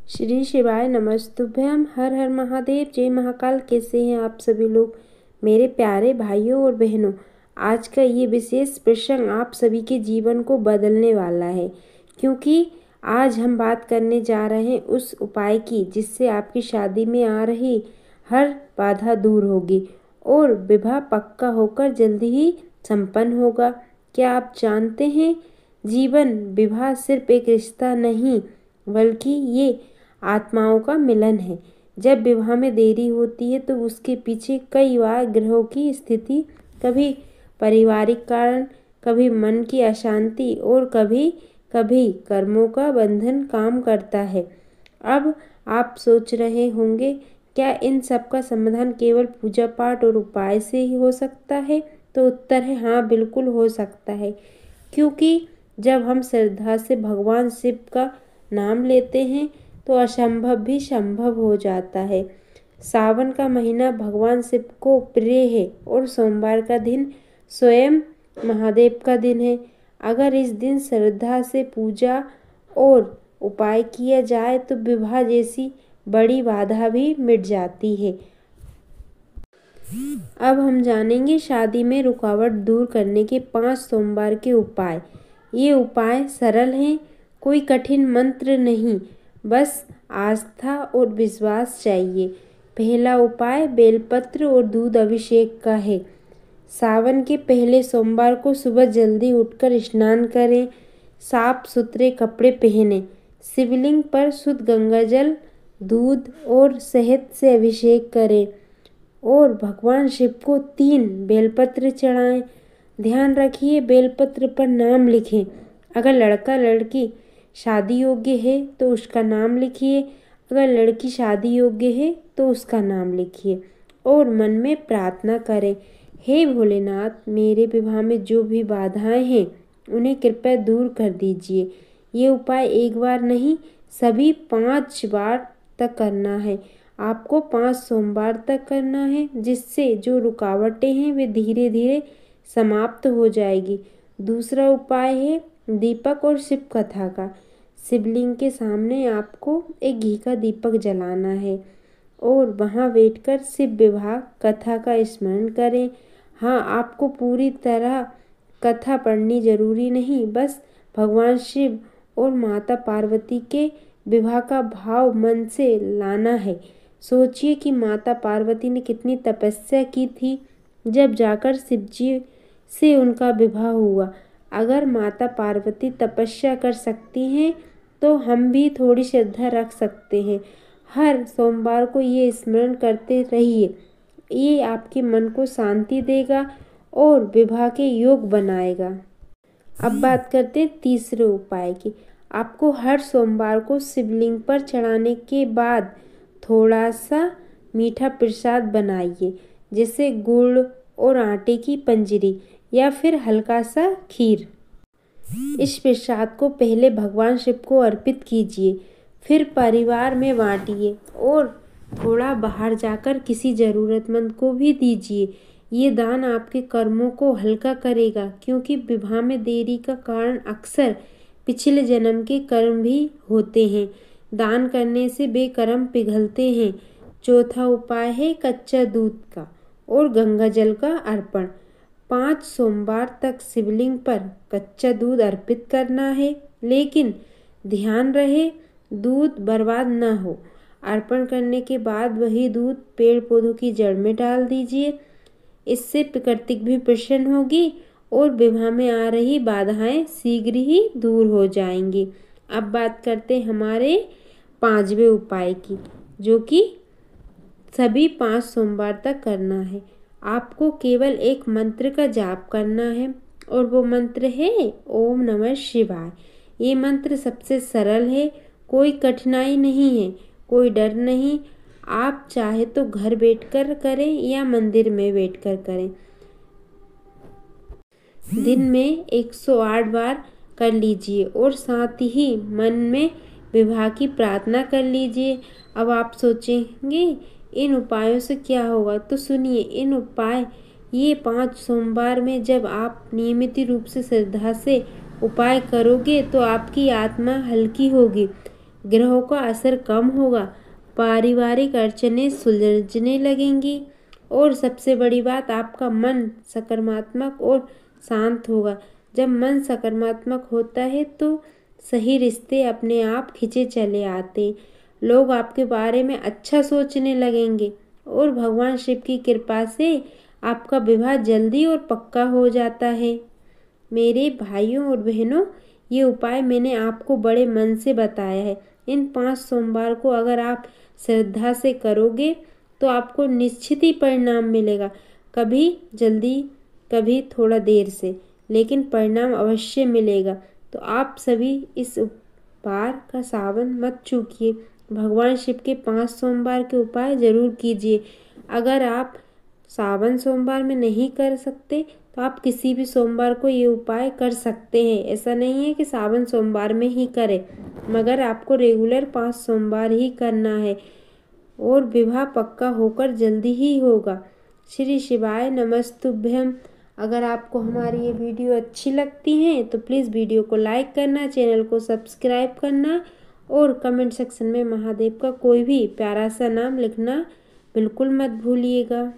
श्री शिवाय नमस्तुभ्यम। हर हर महादेव, जय महाकाल। कैसे हैं आप सभी लोग मेरे प्यारे भाइयों और बहनों। आज का ये विशेष प्रसंग आप सभी के जीवन को बदलने वाला है, क्योंकि आज हम बात करने जा रहे हैं उस उपाय की जिससे आपकी शादी में आ रही हर बाधा दूर होगी और विवाह पक्का होकर जल्दी ही संपन्न होगा। क्या आप जानते हैं, जीवन विवाह सिर्फ एक रिश्ता नहीं बल्कि ये आत्माओं का मिलन है। जब विवाह में देरी होती है तो उसके पीछे कई बार ग्रहों की स्थिति, कभी पारिवारिक कारण, कभी मन की अशांति और कभी कभी कर्मों का बंधन काम करता है। अब आप सोच रहे होंगे, क्या इन सब का समाधान केवल पूजा पाठ और उपाय से ही हो सकता है? तो उत्तर है हाँ, बिल्कुल हो सकता है। क्योंकि जब हम श्रद्धा से भगवान शिव का नाम लेते हैं तो असंभव भी संभव हो जाता है। सावन का महीना भगवान शिव को प्रिय है और सोमवार का दिन स्वयं महादेव का दिन है। अगर इस दिन श्रद्धा से पूजा और उपाय किया जाए तो विवाह जैसी बड़ी बाधा भी मिट जाती है। अब हम जानेंगे शादी में रुकावट दूर करने के 5 सोमवार के उपाय। ये उपाय सरल हैं, कोई कठिन मंत्र नहीं, बस आस्था और विश्वास चाहिए। पहला उपाय बेलपत्र और दूध अभिषेक का है। सावन के पहले सोमवार को सुबह जल्दी उठकर स्नान करें, साफ सुथरे कपड़े पहनें, शिवलिंग पर शुद्ध गंगाजल, दूध और शहद से अभिषेक करें और भगवान शिव को 3 बेलपत्र चढ़ाएं। ध्यान रखिए, बेलपत्र पर नाम लिखें। अगर लड़का लड़की शादी योग्य है तो उसका नाम लिखिए, अगर लड़की शादी योग्य है तो उसका नाम लिखिए और मन में प्रार्थना करें, हे भोलेनाथ, मेरे विवाह में जो भी बाधाएं हैं उन्हें कृपया दूर कर दीजिए। ये उपाय एक बार नहीं, सभी 5 बार तक करना है। आपको 5 सोमवार तक करना है, जिससे जो रुकावटें हैं वे धीरे धीरे समाप्त हो जाएगी। दूसरा उपाय है दीपक और शिव कथा का। शिवलिंग के सामने आपको एक घी का दीपक जलाना है और वहाँ बैठकर शिव विवाह कथा का स्मरण करें। हाँ, आपको पूरी तरह कथा पढ़नी जरूरी नहीं, बस भगवान शिव और माता पार्वती के विवाह का भाव मन से लाना है। सोचिए कि माता पार्वती ने कितनी तपस्या की थी, जब जाकर शिव जी से उनका विवाह हुआ। अगर माता पार्वती तपस्या कर सकती हैं तो हम भी थोड़ी श्रद्धा रख सकते हैं। हर सोमवार को ये स्मरण करते रहिए, ये आपके मन को शांति देगा और विवाह के योग बनाएगा। अब बात करते हैं तीसरे उपाय की। आपको हर सोमवार को शिवलिंग पर चढ़ाने के बाद थोड़ा सा मीठा प्रसाद बनाइए, जैसे गुड़ और आटे की पंजरी या फिर हल्का सा खीर। इस प्रसाद को पहले भगवान शिव को अर्पित कीजिए, फिर परिवार में बांटिए और थोड़ा बाहर जाकर किसी ज़रूरतमंद को भी दीजिए। ये दान आपके कर्मों को हल्का करेगा, क्योंकि विवाह में देरी का कारण अक्सर पिछले जन्म के कर्म भी होते हैं। दान करने से वे कर्म पिघलते हैं। चौथा उपाय है कच्चा दूध का और गंगा जल का अर्पण। 5 सोमवार तक शिवलिंग पर कच्चा दूध अर्पित करना है, लेकिन ध्यान रहे दूध बर्बाद न हो। अर्पण करने के बाद वही दूध पेड़ पौधों की जड़ में डाल दीजिए। इससे प्रकृति भी प्रसन्न होगी और विवाह में आ रही बाधाएं शीघ्र ही दूर हो जाएंगी। अब बात करते हैं हमारे 5वें उपाय की, जो कि सभी 5 सोमवार तक करना है। आपको केवल एक मंत्र का जाप करना है और वो मंत्र है ओम नमः शिवाय। ये मंत्र सबसे सरल है, कोई कठिनाई नहीं है, कोई डर नहीं। आप चाहे तो घर बैठकर करें या मंदिर में बैठकर करें। दिन में 108 बार कर लीजिए और साथ ही मन में विवाह की प्रार्थना कर लीजिए। अब आप सोचेंगे इन उपायों से क्या होगा, तो सुनिए इन उपाय। ये 5 सोमवार में जब आप नियमित रूप से श्रद्धा से उपाय करोगे तो आपकी आत्मा हल्की होगी, ग्रहों का असर कम होगा, पारिवारिक अड़चनें सुलझने लगेंगी और सबसे बड़ी बात, आपका मन सकारात्मक और शांत होगा। जब मन सकारात्मक होता है तो सही रिश्ते अपने आप खिंचे चले आते हैं। लोग आपके बारे में अच्छा सोचने लगेंगे और भगवान शिव की कृपा से आपका विवाह जल्दी और पक्का हो जाता है। मेरे भाइयों और बहनों, ये उपाय मैंने आपको बड़े मन से बताया है। इन 5 सोमवार को अगर आप श्रद्धा से करोगे तो आपको निश्चित ही परिणाम मिलेगा। कभी जल्दी, कभी थोड़ा देर से, लेकिन परिणाम अवश्य मिलेगा। तो आप सभी इस बार का सावन मत चूकिए। भगवान शिव के 5 सोमवार के उपाय जरूर कीजिए। अगर आप सावन सोमवार में नहीं कर सकते तो आप किसी भी सोमवार को ये उपाय कर सकते हैं। ऐसा नहीं है कि सावन सोमवार में ही करें, मगर आपको रेगुलर 5 सोमवार ही करना है और विवाह पक्का होकर जल्दी ही होगा। श्री शिवाय नमस्तुभ्यम। अगर आपको हमारी ये वीडियो अच्छी लगती है तो प्लीज़ वीडियो को लाइक करना, चैनल को सब्सक्राइब करना और कमेंट सेक्शन में महादेव का कोई भी प्यारा सा नाम लिखना बिल्कुल मत भूलिएगा।